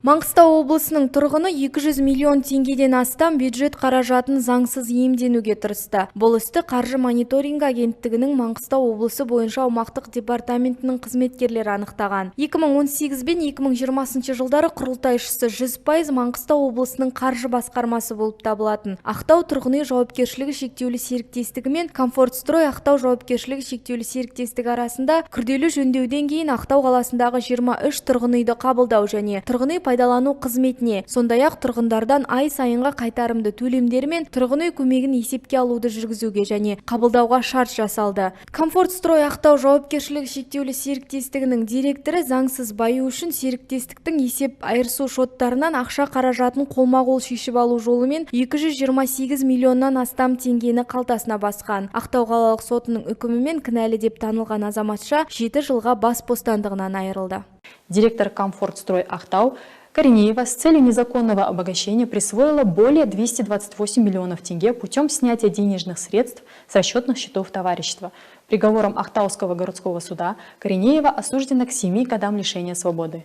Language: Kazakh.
Маңғыстау облысының тұрғыны 200 миллион теңгеден астам бюджет қаражатын заңсыз иемденуге тырысты. Бұл істі Қаржы мониторингі агенттігінің Маңғыстау облысы бойынша аумақтық департаментінің қызметкерлері анықтаған. 2018 бен 2020 жылдары құрылтайшысы 100% Маңғыстау облысының қаржы басқармасы болып табылатын Ақтау тұрғын үй жауапкершілігі шектеулі серіктестігі мен Комфортстрой Ақтау жауапкершілігі шектеулі серіктестігі арасында күрделі жөндеуден кейін Ақтау қаласындағы 23 тұрғын үйді қабылдау және тұрғын үй пайдалану қызметіне, сондай-ақ тұрғындардан ай сайынға қайтарымды төлемдері мен тұрғын үй көмегін есепке алуды жүргізуге және қабылдауға шарт жасалды. Комфортстрой Ақтау жауапкершілігі шектеулі серіктестігінің директоры заңсыз баю үшін серіктестіктің есеп айырысу шоттарынан ақша қаражатын қолма-қол шешіп алу жолымен 228 миллионнан астам теңгені қалтасына басқан. Ақтау қалалық сотының үкімімен кінәлі деп танылған азаматша 7 жылға бас бостандығынан айырылды. Директор Комфортстрой Ақтау Коренеева с целью незаконного обогащения присвоила более 228 миллионов тенге путем снятия денежных средств с расчетных счетов товарищества. Приговором Ақтауского городского суда Коренеева осуждена к 7 годам лишения свободы.